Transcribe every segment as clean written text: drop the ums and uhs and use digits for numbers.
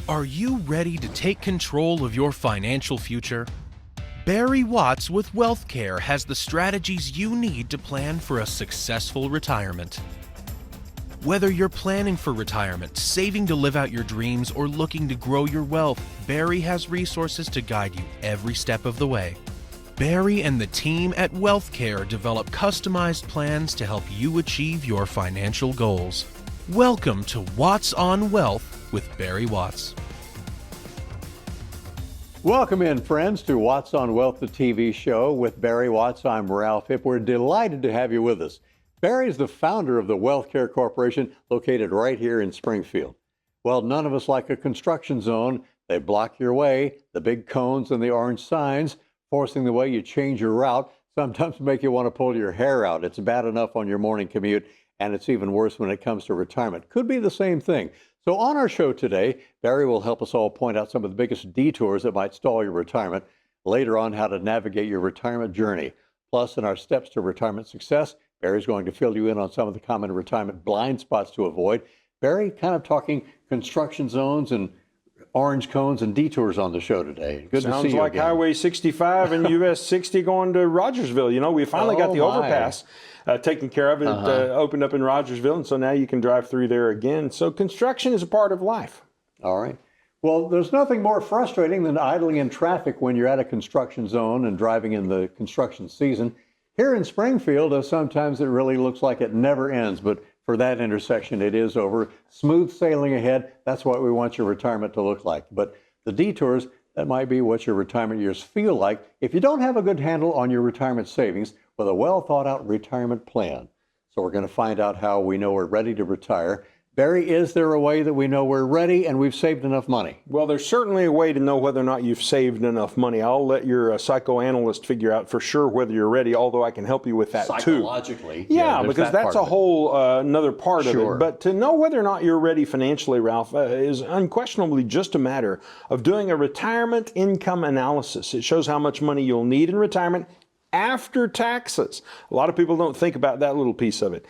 Are you ready to take control of your financial future? Barry Watts with WealthCare has the strategies you need to plan for a successful retirement. Whether you're planning for retirement, saving to live out your dreams, or looking to grow your wealth, Barry has resources to guide you every step of the way. Barry and the team at WealthCare develop customized plans to help you achieve your financial goals. Welcome to Watts on Wealth with Barry Watts. Welcome in, friends, to Watts on Wealth, the TV show with Barry Watts. I'm Ralph Hipp. We're delighted to have you with us. Barry is the founder of the WealthCare Corporation, located right here in Springfield. Well, none of us like a construction zone. They block your way, the big cones and the orange signs, forcing the way you change your route, sometimes make you want to pull your hair out. It's bad enough on your morning commute, and it's even worse when it comes to retirement. Could be the same thing. So on our show today, Barry will help us all point out some of the biggest detours that might stall your retirement. Later on, how to navigate your retirement journey. Plus, in our steps to retirement success, Barry's going to fill you in on some of the common retirement blind spots to avoid. Barry, kind of talking construction zones and orange cones and detours on the show today. Good to see you again. Sounds like Highway 65 and US 60 going to Rogersville. You know, we finally got the overpass taken care of. It opened up in Rogersville, and so now you can drive through there again. So construction is a part of life. All right. Well, there's nothing more frustrating than idling in traffic when you're at a construction zone and driving in the construction season. Here in Springfield, sometimes it really looks like it never ends, but for that intersection, it is over. Smooth sailing ahead. That's what we want your retirement to look like. But the detours, that might be what your retirement years feel like if you don't have a good handle on your retirement savings with a well thought out retirement plan. So we're going to find out how we know we're ready to retire. Barry, is there a way that we know we're ready and we've saved enough money? Well, there's certainly a way to know whether or not you've saved enough money. I'll let your psychoanalyst figure out for sure whether you're ready, although I can help you with that too. Psychologically. Yeah, because that's a whole another part of it. But to know whether or not you're ready financially, Ralph, is unquestionably just a matter of doing a retirement income analysis. It shows how much money you'll need in retirement after taxes. A lot of people don't think about that little piece of it.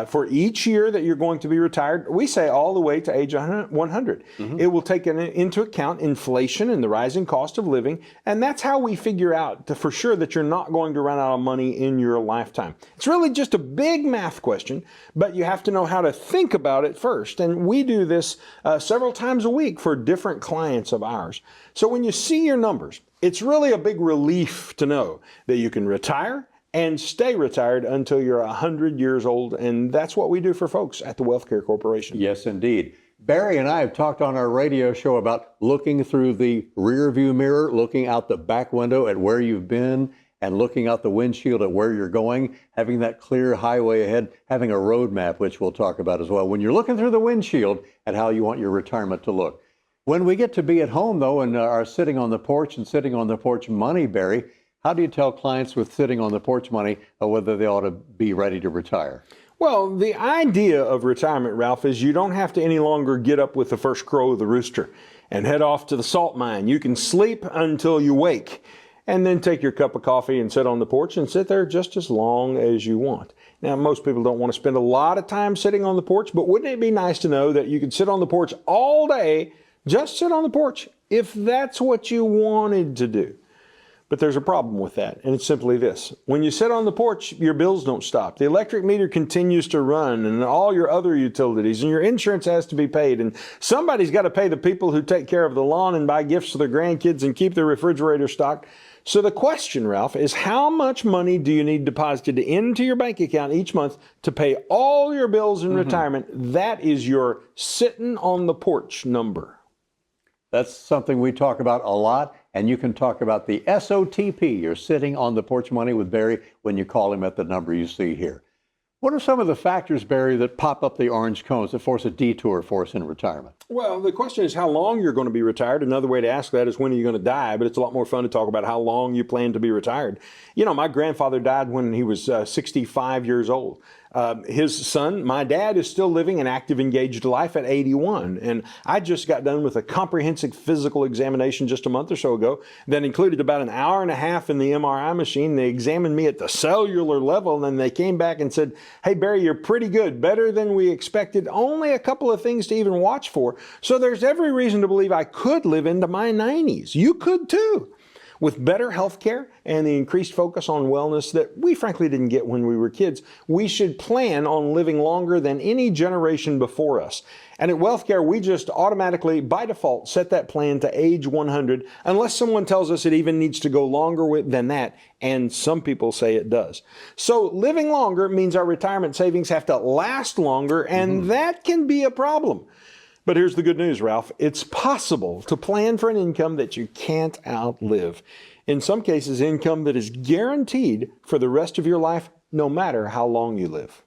For each year that you're going to be retired, we say all the way to age 100. It will take into account inflation and the rising cost of living, and that's how we figure out for sure that you're not going to run out of money in your lifetime. It's really just a big math question, but you have to know how to think about it first, and we do this several times a week for different clients of ours. So when you see your numbers, it's really a big relief to know that you can retire and stay retired until you're 100 years old. And that's what we do for folks at the WealthCare Corporation. Yes, indeed. Barry and I have talked on our radio show about looking through the rear view mirror, looking out the back window at where you've been, and looking out the windshield at where you're going, having that clear highway ahead, having a road map, which we'll talk about as well. When you're looking through the windshield at how you want your retirement to look. When we get to be at home, though, and are sitting on the porch and sitting on the porch money, Barry, how do you tell clients with sitting on the porch money whether they ought to be ready to retire? Well, the idea of retirement, Ralph, is you don't have to any longer get up with the first crow of the rooster and head off to the salt mine. You can sleep until you wake and then take your cup of coffee and sit on the porch and sit there just as long as you want. Now, most people don't want to spend a lot of time sitting on the porch, but wouldn't it be nice to know that you could sit on the porch all day, just sit on the porch, if that's what you wanted to do? But there's a problem with that, and it's simply this. When you sit on the porch, your bills don't stop. The electric meter continues to run, and all your other utilities, and your insurance has to be paid, and somebody's got to pay the people who take care of the lawn and buy gifts for their grandkids and keep their refrigerator stocked. So the question, Ralph, is how much money do you need deposited into your bank account each month to pay all your bills in retirement? That is your sitting on the porch number. That's something we talk about a lot, and you can talk about the SOTP. You're sitting on the porch money with Barry when you call him at the number you see here. What are some of the factors, Barry, that pop up the orange cones that force a detour for us in retirement? Well, the question is how long you're going to be retired. Another way to ask that is when are you going to die, but it's a lot more fun to talk about how long you plan to be retired. You know, my grandfather died when he was 65 years old. His son, my dad, is still living an active, engaged life at 81. And I just got done with a comprehensive physical examination just a month or so ago that included about an hour and a half in the MRI machine. They examined me at the cellular level, and then they came back and said, "Hey, Barry, you're pretty good, better than we expected. Only a couple of things to even watch for." So there's every reason to believe I could live into my 90s. You could too. With better health care and the increased focus on wellness that we frankly didn't get when we were kids, we should plan on living longer than any generation before us. And at WealthCare, we just automatically, by default, set that plan to age 100, unless someone tells us it even needs to go longer than that, and some people say it does. So living longer means our retirement savings have to last longer, and that can be a problem. But here's the good news, Ralph. It's possible to plan for an income that you can't outlive. In some cases, income that is guaranteed for the rest of your life, no matter how long you live.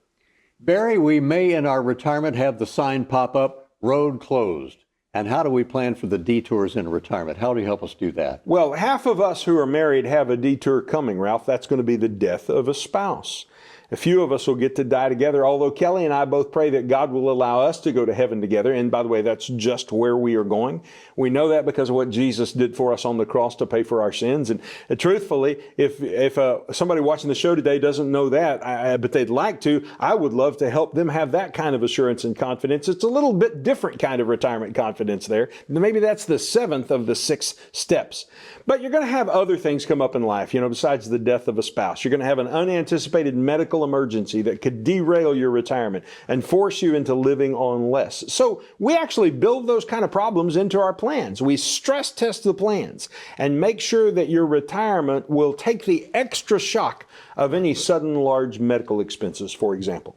Barry, we may in our retirement have the sign pop up, road closed. And how do we plan for the detours in retirement? How do you help us do that? Well, half of us who are married have a detour coming, Ralph. That's going to be the death of a spouse. A few of us will get to die together, although Kelly and I both pray that God will allow us to go to heaven together. And by the way, that's just where we are going. We know that because of what Jesus did for us on the cross to pay for our sins. And truthfully, if somebody watching the show today doesn't know that, but they'd like to, I would love to help them have that kind of assurance and confidence. It's a little bit different kind of retirement confidence there. Maybe that's the 7th of the 6 steps. But you're going to have other things come up in life, besides the death of a spouse. You're going to have an unanticipated medical emergency that could derail your retirement and force you into living on less. So we actually build those kind of problems into our plans. We stress test the plans and make sure that your retirement will take the extra shock of any sudden large medical expenses, for example.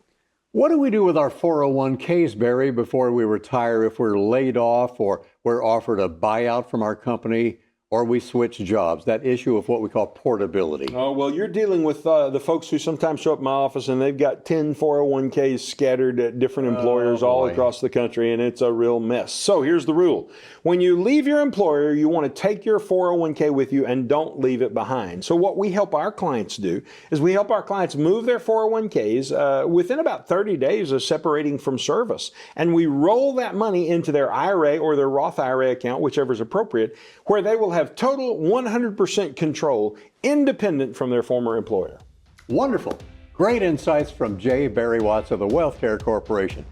What do we do with our 401ks, Barry, before we retire if we're laid off or we're offered a buyout from our company? Or we switch jobs, that issue of what we call portability. Oh, well, you're dealing with the folks who sometimes show up in my office and they've got 10 401ks scattered at different employers all across the country, and it's a real mess. So here's the rule. When you leave your employer, you want to take your 401k with you and don't leave it behind. So what we help our clients do is we help our clients move their 401ks within about 30 days of separating from service. And we roll that money into their IRA or their Roth IRA account, whichever is appropriate, where they will have total 100% control, independent from their former employer. Wonderful. Great insights from J. Barry Watts of the WealthCare Corporation.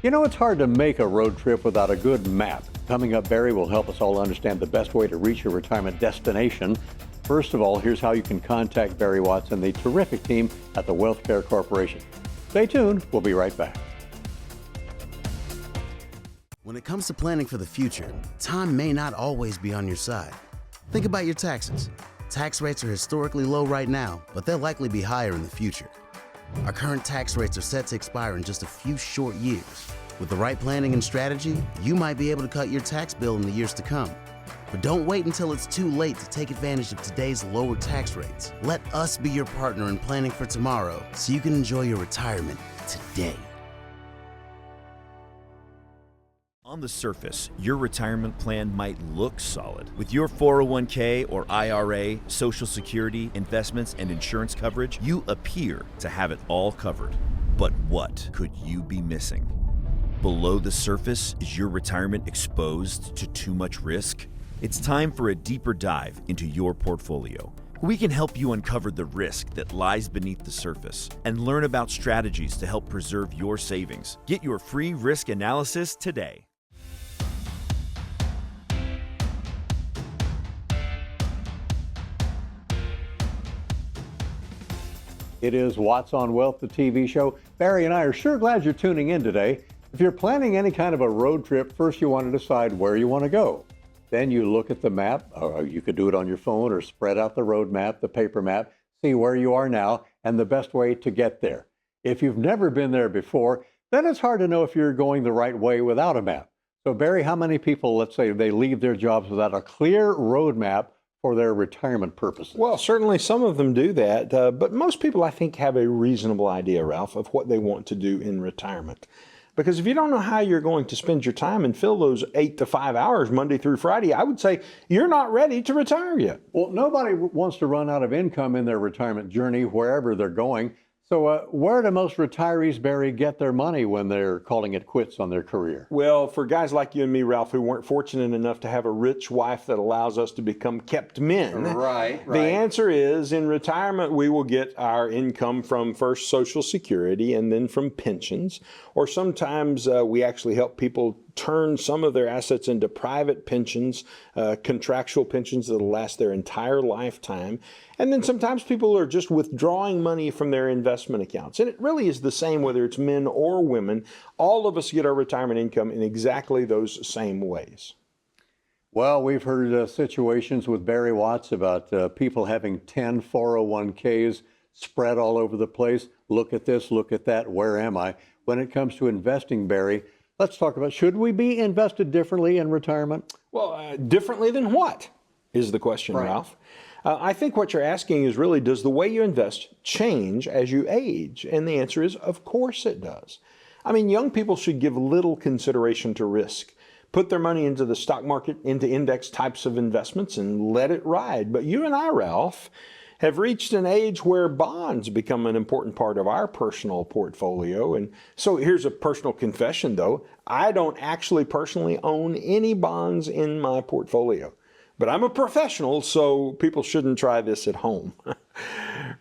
It's hard to make a road trip without a good map. Coming up, Barry will help us all understand the best way to reach your retirement destination. First of all, here's how you can contact Barry Watts and the terrific team at the WealthCare Corporation. Stay tuned. We'll be right back. When it comes to planning for the future, time may not always be on your side. Think about your taxes. Tax rates are historically low right now, but they'll likely be higher in the future. Our current tax rates are set to expire in just a few short years. With the right planning and strategy, you might be able to cut your tax bill in the years to come. But don't wait until it's too late to take advantage of today's lower tax rates. Let us be your partner in planning for tomorrow so you can enjoy your retirement today. On the surface, your retirement plan might look solid. With your 401k or IRA, Social Security, investments, and insurance coverage, you appear to have it all covered. But what could you be missing? Below the surface, is your retirement exposed to too much risk? It's time for a deeper dive into your portfolio. We can help you uncover the risk that lies beneath the surface and learn about strategies to help preserve your savings. Get your free risk analysis today. It is Watts on Wealth, the TV show. Barry and I are sure glad you're tuning in today. If you're planning any kind of a road trip, first you want to decide where you want to go. Then you look at the map, or you could do it on your phone or spread out the road map, the paper map, see where you are now and the best way to get there. If you've never been there before, then it's hard to know if you're going the right way without a map. So Barry, how many people, let's say they leave their jobs without a clear road map for their retirement purposes? Well, certainly some of them do that, but most people, I think, have a reasonable idea, Ralph, of what they want to do in retirement. Because if you don't know how you're going to spend your time and fill those 8 to 5 hours Monday through Friday, I would say you're not ready to retire yet. Well, nobody wants to run out of income in their retirement journey wherever they're going. So where do most retirees, Barry, get their money when they're calling it quits on their career? Well, for guys like you and me, Ralph, who weren't fortunate enough to have a rich wife that allows us to become kept men, the answer is in retirement we will get our income from first Social Security and then from pensions, or sometimes we actually help people turn some of their assets into private pensions, contractual pensions that'll last their entire lifetime. And then sometimes people are just withdrawing money from their investment accounts. And it really is the same whether it's men or women. All of us get our retirement income in exactly those same ways. Well, we've heard situations with Barry Watts about people having 10 401ks spread all over the place. Look at this, look at that, where am I? When it comes to investing, Barry, let's talk about, should we be invested differently in retirement? Well, differently than what is the question, Ralph? I think what you're asking is really, does the way you invest change as you age? And the answer is, of course it does. I mean, young people should give little consideration to risk. Put their money into the stock market, into index types of investments, and let it ride. But you and I, Ralph, have reached an age where bonds become an important part of our personal portfolio. And so here's a personal confession, though. I don't actually personally own any bonds in my portfolio. But I'm a professional, so people shouldn't try this at home.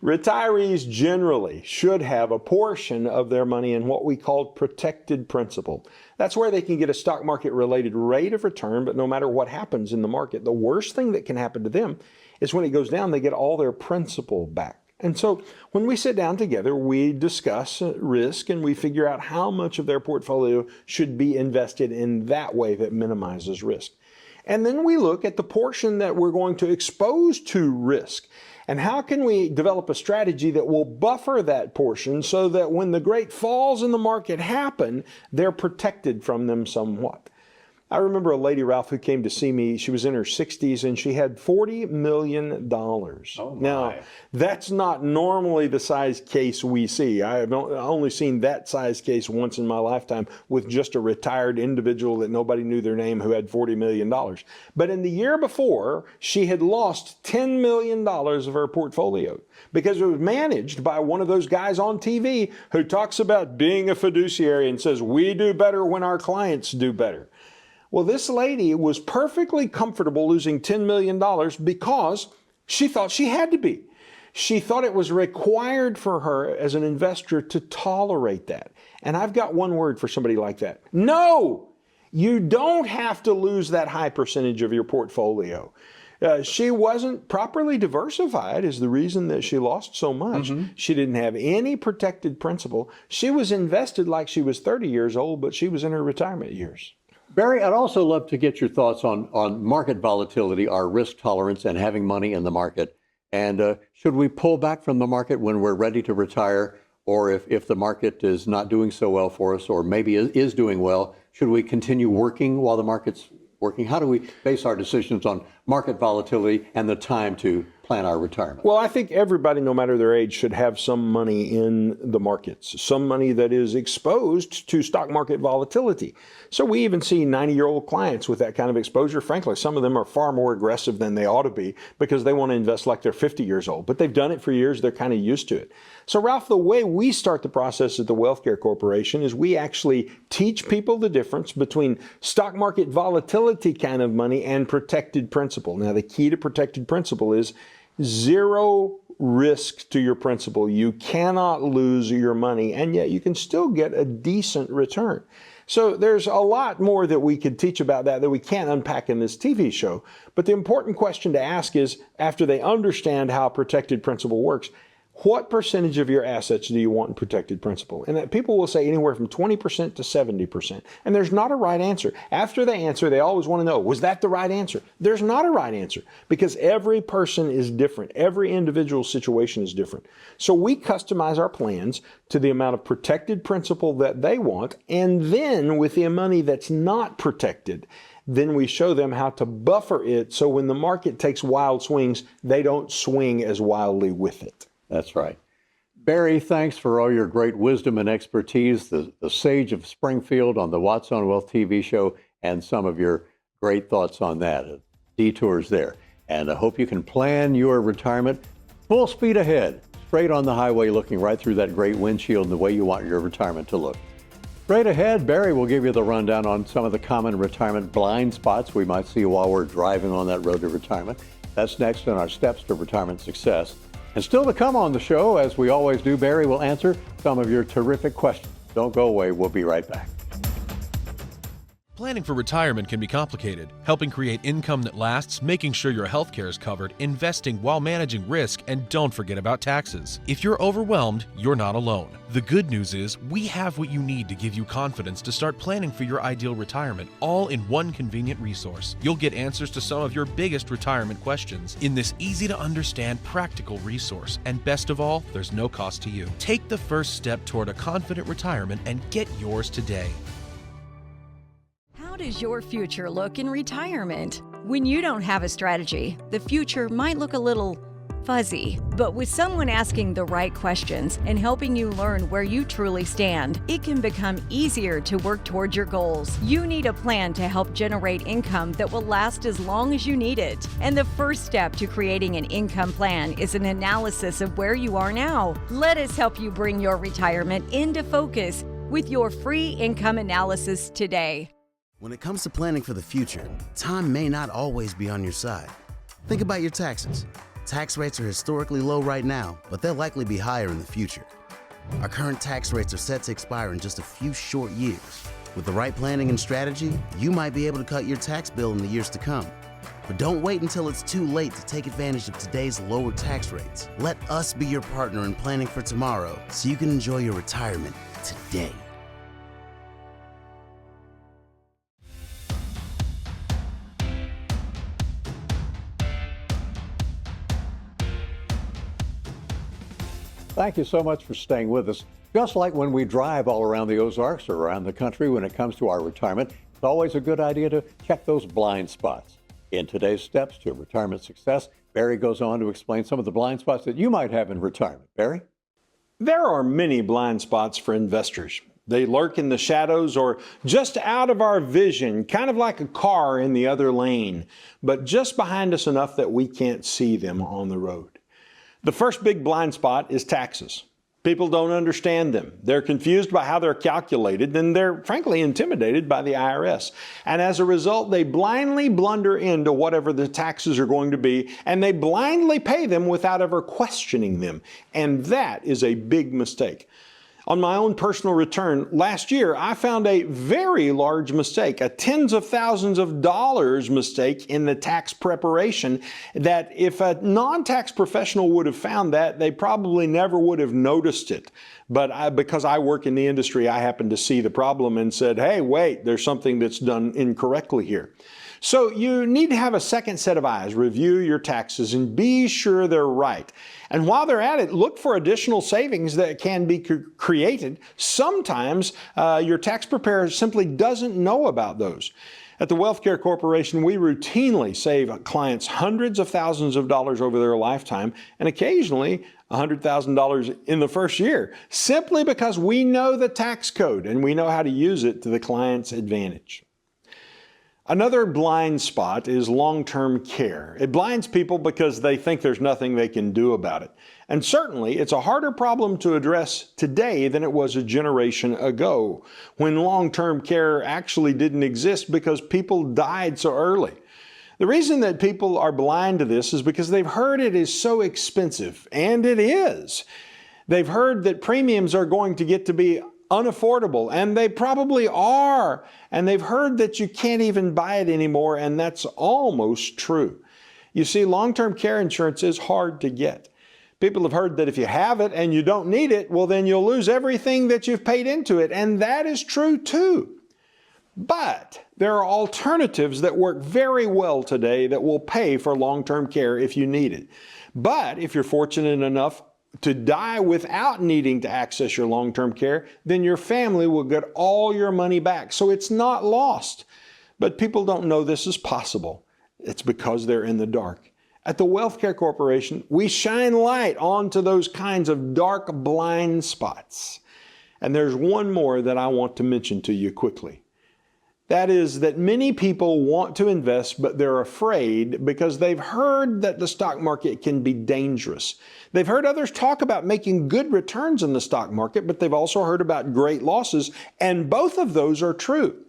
Retirees generally should have a portion of their money in what we call protected principal. That's where they can get a stock market related rate of return, but no matter what happens in the market, the worst thing that can happen to them is when it goes down, they get all their principal back. And so when we sit down together, we discuss risk and we figure out how much of their portfolio should be invested in that way that minimizes risk. And then we look at the portion that we're going to expose to risk. And how can we develop a strategy that will buffer that portion so that when the great falls in the market happen, they're protected from them somewhat? I remember a lady, Ralph, who came to see me. She was in her 60s and she had $40 million. Oh, now, that's not normally the size case we see. I've only seen that size case once in my lifetime with just a retired individual that nobody knew their name who had $40 million. But in the year before, she had lost $10 million of her portfolio because it was managed by one of those guys on TV who talks about being a fiduciary and says, we do better when our clients do better. Well, this lady was perfectly comfortable losing $10 million because she thought she had to be. She thought it was required for her as an investor to tolerate that. And I've got one word for somebody like that. No! You don't have to lose that high percentage of your portfolio. She wasn't properly diversified is the reason that she lost so much. She didn't have any protected principal. She was invested like she was 30 years old, but she was in her retirement years. Barry, I'd also love to get your thoughts on market volatility, our risk tolerance, and having money in the market. And should we pull back from the market when we're ready to retire? Or if the market is not doing so well for us, or maybe is doing well, should we continue working while the market's working? How do we base our decisions on market volatility and the time to plan our retirement? Well, I think everybody, no matter their age, should have some money in the markets, some money that is exposed to stock market volatility. So we even see 90-year-old clients with that kind of exposure. Frankly, some of them are far more aggressive than they ought to be because they want to invest like they're 50 years old, but they've done it for years. They're kind of used to it. So Ralph, the way we start the process at the WealthCare Corporation is we actually teach people the difference between stock market volatility kind of money and protected principal. Now, the key to protected principal is zero risk to your principal. You cannot lose your money, and yet you can still get a decent return. So there's a lot more that we could teach about that we can't unpack in this TV show. But the important question to ask is, after they understand how protected principal works, what percentage of your assets do you want in protected principal? And people will say anywhere from 20% to 70%. And there's not a right answer. After they answer, they always want to know, was that the right answer? There's not a right answer because every person is different. Every individual situation is different. So we customize our plans to the amount of protected principal that they want. And then with the money that's not protected, then we show them how to buffer it so when the market takes wild swings, they don't swing as wildly with it. That's right. Barry, thanks for all your great wisdom and expertise, the sage of Springfield on the Watts on Wealth TV show, and some of your great thoughts on that. Detours there. And I hope you can plan your retirement full speed ahead. straight on the highway looking right through that great windshield and the way you want your retirement to look. Straight ahead, Barry will give you the rundown on some of the common retirement blind spots we might see while we're driving on that road to retirement. That's next in our Steps to Retirement Success. And still to come on the show, as we always do, Barry will answer some of your terrific questions. Don't go away. We'll be right back. Planning for retirement can be complicated. Helping create income that lasts, making sure your health care is covered, investing while managing risk, and don't forget about taxes. If you're overwhelmed, you're not alone. The good news is we have what you need to give you confidence to start planning for your ideal retirement, all in one convenient resource. You'll get answers to some of your biggest retirement questions in this easy-to-understand, practical resource. And best of all, there's no cost to you. Take the first step toward a confident retirement and get yours today. How does your future look in retirement? When you don't have a strategy, the future might look a little fuzzy. But with someone asking the right questions and helping you learn where you truly stand, it can become easier to work towards your goals. You need a plan to help generate income that will last as long as you need it. And the first step to creating an income plan is an analysis of where you are now. Let us help you bring your retirement into focus with your free income analysis today. When it comes to planning for the future, time may not always be on your side. Think about your taxes. Tax rates are historically low right now, but they'll likely be higher in the future. Our current tax rates are set to expire in just a few short years. With the right planning and strategy, you might be able to cut your tax bill in the years to come. But don't wait until it's too late to take advantage of today's lower tax rates. Let us be your partner in planning for tomorrow so you can enjoy your retirement today. Thank you so much for staying with us. Just like when we drive all around the Ozarks or around the country when it comes to our retirement, it's always a good idea to check those blind spots. In today's Steps to Retirement Success, Barry goes on to explain some of the blind spots that you might have in retirement. Barry? There are many blind spots for investors. They lurk in the shadows or just out of our vision, kind of like a car in the other lane, but just behind us enough that we can't see them on the road. The first big blind spot is taxes. People don't understand them. They're confused by how they're calculated, and they're frankly intimidated by the IRS. And as a result, they blindly blunder into whatever the taxes are going to be, and they blindly pay them without ever questioning them. And that is a big mistake. On my own personal return last year, I found a very large mistake, a tens of thousands of dollars mistake in the tax preparation that if a non-tax professional would have found that, they probably never would have noticed it. But because I work in the industry, I happened to see the problem and said, hey, wait, there's something that's done incorrectly here. So you need to have a second set of eyes, review your taxes, and be sure they're right. And while they're at it, look for additional savings that can be created. Sometimes your tax preparer simply doesn't know about those. At the WealthCare Corporation, we routinely save clients hundreds of thousands of dollars over their lifetime, and occasionally $100,000 in the first year, simply because we know the tax code and we know how to use it to the client's advantage. Another blind spot is long-term care. It blinds people because they think there's nothing they can do about it. And certainly, it's a harder problem to address today than it was a generation ago, when long-term care actually didn't exist because people died so early. The reason that people are blind to this is because they've heard it is so expensive, and it is. They've heard that premiums are going to get to be unaffordable, and they probably are. And they've heard that you can't even buy it anymore, and that's almost true. You see, long-term care insurance is hard to get. People have heard that if you have it and you don't need it, well, then you'll lose everything that you've paid into it, and that is true too. But there are alternatives that work very well today that will pay for long-term care if you need it. But if you're fortunate enough to die without needing to access your long-term care, then your family will get all your money back. So it's not lost. But people don't know this is possible. It's because they're in the dark. At the WealthCare Corporation, we shine light onto those kinds of dark blind spots. And there's one more that I want to mention to you quickly. That is that many people want to invest, but they're afraid because they've heard that the stock market can be dangerous. They've heard others talk about making good returns in the stock market, but they've also heard about great losses, and both of those are true.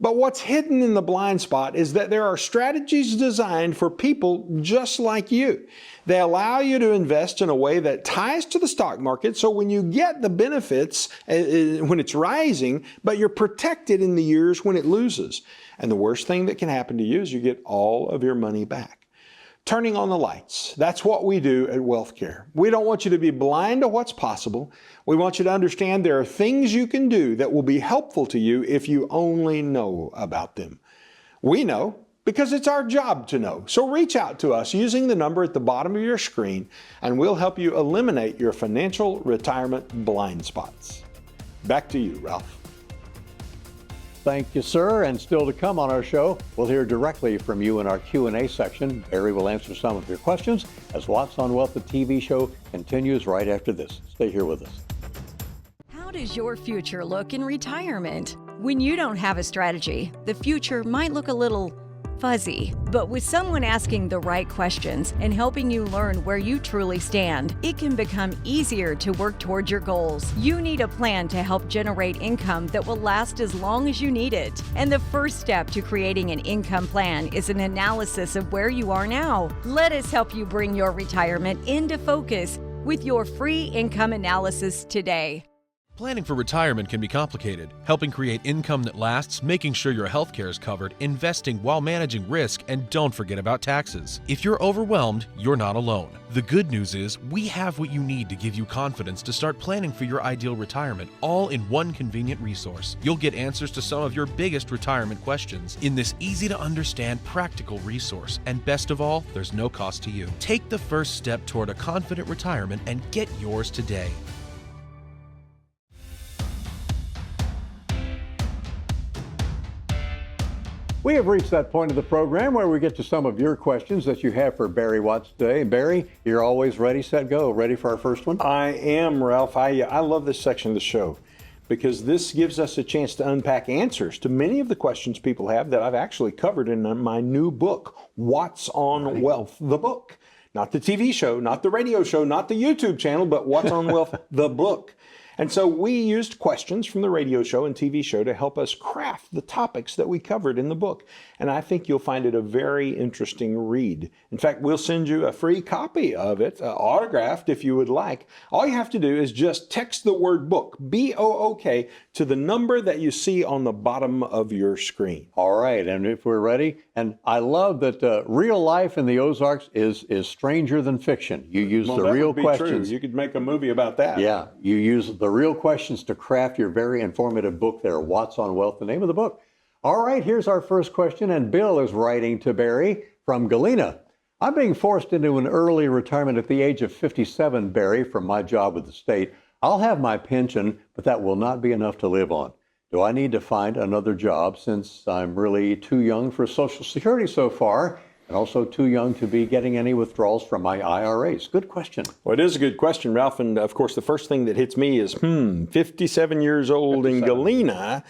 But what's hidden in the blind spot is that there are strategies designed for people just like you. They allow you to invest in a way that ties to the stock market, so when you get the benefits when it's rising, but you're protected in the years when it loses. And the worst thing that can happen to you is you get all of your money back. Turning on the lights. That's what we do at WealthCare. We don't want you to be blind to what's possible. We want you to understand there are things you can do that will be helpful to you if you only know about them. We know because it's our job to know. So reach out to us using the number at the bottom of your screen, and we'll help you eliminate your financial retirement blind spots. Back to you, Ralph. Thank you, sir. And still to come on our show, we'll hear directly from you in our Q&A section. Barry will answer some of your questions as Watts on Wealth, the TV show, continues right after this. Stay here with us. How does your future look in retirement? When you don't have a strategy, the future might look a little fuzzy. But with someone asking the right questions and helping you learn where you truly stand, it can become easier to work towards your goals. You need a plan to help generate income that will last as long as you need it. And the first step to creating an income plan is an analysis of where you are now. Let us help you bring your retirement into focus with your free income analysis today. Planning for retirement can be complicated. Helping create income that lasts, making sure your health care is covered, investing while managing risk, and don't forget about taxes. If you're overwhelmed, you're not alone. The good news is we have what you need to give you confidence to start planning for your ideal retirement, all in one convenient resource. You'll get answers to some of your biggest retirement questions in this easy-to-understand, practical resource. And best of all, there's no cost to you. Take the first step toward a confident retirement and get yours today. We have reached that point of the program where we get to some of your questions that you have for Barry Watts today. And Barry, you're always ready, set, go. Ready for our first one? I am, Ralph. I love this section of the show because this gives us a chance to unpack answers to many of the questions people have that I've actually covered in my new book, Watts on Wealth, the book. Not the TV show, not the radio show, not the YouTube channel, but Watts on Wealth, the book. And so we used questions from the radio show and TV show to help us craft the topics that we covered in the book. And I think you'll find it a very interesting read. In fact, we'll send you a free copy of it, autographed if you would like. All you have to do is just text the word book, B-O-O-K, to the number that you see on the bottom of your screen. All right, and if we're ready, and I love that real life in the Ozarks is stranger than fiction. You use the real questions. True. You could make a movie about that. Yeah, you use the real questions to craft your very informative book there, Watts on Wealth, the name of the book. All right, here's our first question, and Bill is writing to Barry from Galena. I'm being forced into an early retirement at the age of 57, Barry, from my job with the state. I'll have my pension, but that will not be enough to live on. Do I need to find another job since I'm really too young for Social Security so far? And also too young to be getting any withdrawals from my IRAs? Good question. Well, it is a good question, Ralph. And of course, the first thing that hits me is, 57 years old 57. In Galena.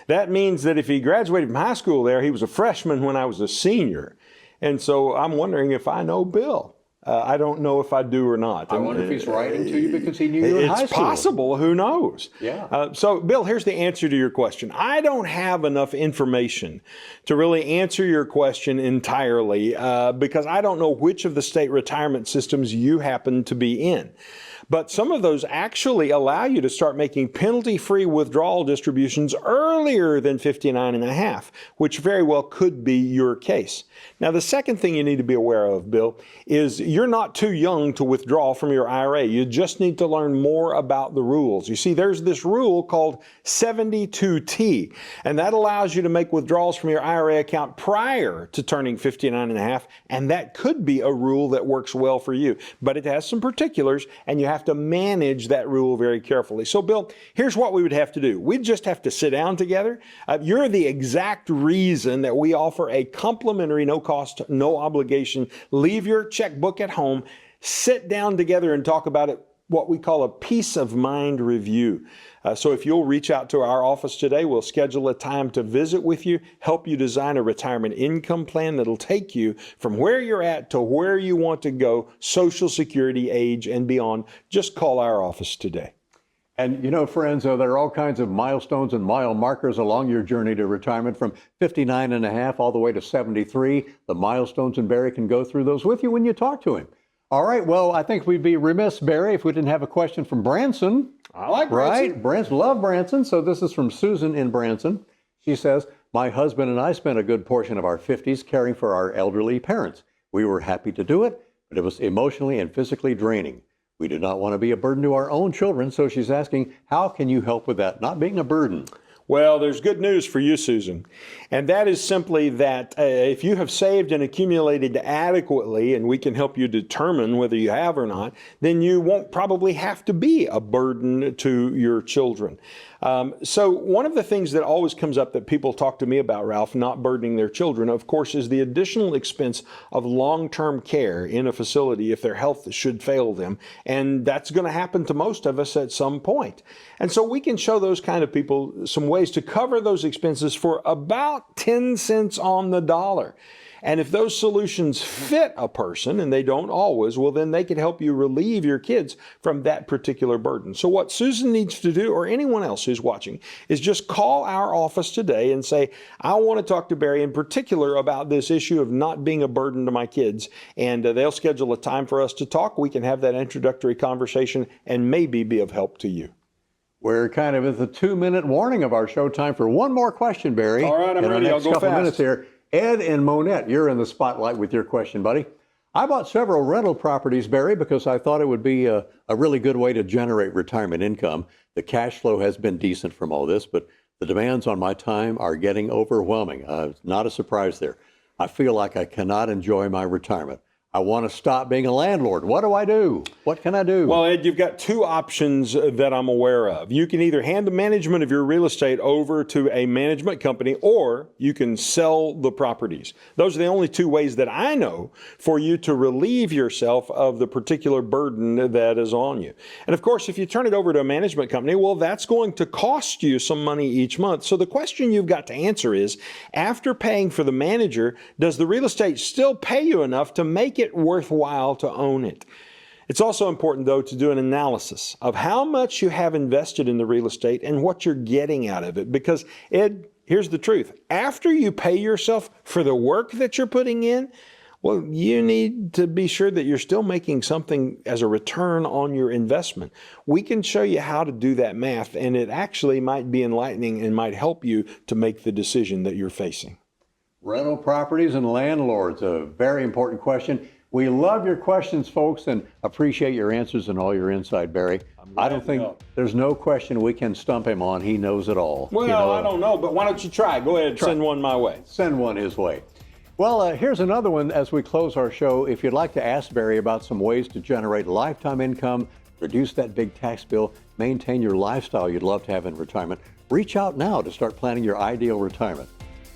That means that if he graduated from high school there, he was a freshman when I was a senior. And so I'm wondering if I know Bill. I don't know if I do or not. I wonder if he's writing to you because he knew you in high school. It's possible. Who knows? Yeah. So, Bill, here's the answer to your question. I don't have enough information to really answer your question entirely because I don't know which of the state retirement systems you happen to be in. But some of those actually allow you to start making penalty-free withdrawal distributions earlier than 59 and a half, which very well could be your case. Now, the second thing you need to be aware of, Bill, is you're not too young to withdraw from your IRA. You just need to learn more about the rules. You see, there's this rule called 72T, and that allows you to make withdrawals from your IRA account prior to turning 59 and a half, and that could be a rule that works well for you. But it has some particulars, and you have to manage that rule very carefully. So, Bill, here's what we would have to do. We'd just have to sit down together. You're the exact reason that we offer a complimentary, no cost, no obligation, leave your checkbook at home, sit down together and talk about it what we call a peace of mind review. So if you'll reach out to our office today, we'll schedule a time to visit with you, help you design a retirement income plan that'll take you from where you're at to where you want to go, Social Security age and beyond. Just call our office today. And you know, friends, there are all kinds of milestones and mile markers along your journey to retirement from 59 and a half all the way to 73. The milestones, and Barry can go through those with you when you talk to him. All right, well, I think we'd be remiss, Barry, if we didn't have a question from Branson. I like Branson. Right, Branson, love Branson. So this is from Susan in Branson. She says, my husband and I spent a good portion of our 50s caring for our elderly parents. We were happy to do it, but it was emotionally and physically draining. We do not want to be a burden to our own children, so she's asking, how can you help with that, not being a burden? Well, there's good news for you, Susan. And that is simply that if you have saved and accumulated adequately, and we can help you determine whether you have or not, then you won't probably have to be a burden to your children. So one of the things that always comes up that people talk to me about, Ralph, not burdening their children, of course, is the additional expense of long-term care in a facility if their health should fail them. And that's going to happen to most of us at some point. And so we can show those kind of people some ways to cover those expenses for about 10 cents on the dollar. And if those solutions fit a person, and they don't always, well, then they can help you relieve your kids from that particular burden. So what Susan needs to do, or anyone else who's watching, is just call our office today and say, I want to talk to Barry in particular about this issue of not being a burden to my kids. And they'll schedule a time for us to talk. We can have that introductory conversation and maybe be of help to you. We're kind of at the 2-minute warning of our show. Time for one more question, Barry. All right, I'm ready. I'll go fast. Minutes here. Ed and Monette, you're in the spotlight with your question, buddy. I bought several rental properties, Barry, because I thought it would be a really good way to generate retirement income. The cash flow has been decent from all this, but the demands on my time are getting overwhelming. Not a surprise there. I feel like I cannot enjoy my retirement. I want to stop being a landlord. What do I do? What can I do? Well, Ed, you've got two options that I'm aware of. You can either hand the management of your real estate over to a management company, or you can sell the properties. Those are the only two ways that I know for you to relieve yourself of the particular burden that is on you. And of course, if you turn it over to a management company, well, that's going to cost you some money each month. So the question you've got to answer is, after paying for the manager, does the real estate still pay you enough to make it worthwhile to own it? It's also important, though, to do an analysis of how much you have invested in the real estate and what you're getting out of it. Because, Ed, here's the truth. After you pay yourself for the work that you're putting in, well, you need to be sure that you're still making something as a return on your investment. We can show you how to do that math, and it actually might be enlightening and might help you to make the decision that you're facing. Rental properties and landlords, a very important question. We love your questions, folks, and appreciate your answers and all your insight, Barry. I don't think there's no question we can stump him on. He knows it all. Well, I don't know, but why don't you try? Go ahead, send one my way. Send one his way. Well, here's another one as we close our show. If you'd like to ask Barry about some ways to generate lifetime income, reduce that big tax bill, maintain your lifestyle you'd love to have in retirement, reach out now to start planning your ideal retirement.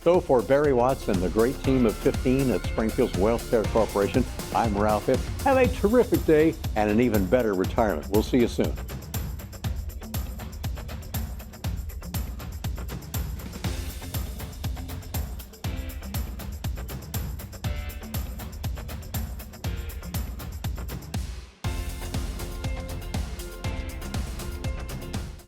So for Barry Watts and the great team of 15 at Springfield's WealthCare Corporation, I'm Ralph Hipp. Have a terrific day and an even better retirement. We'll see you soon.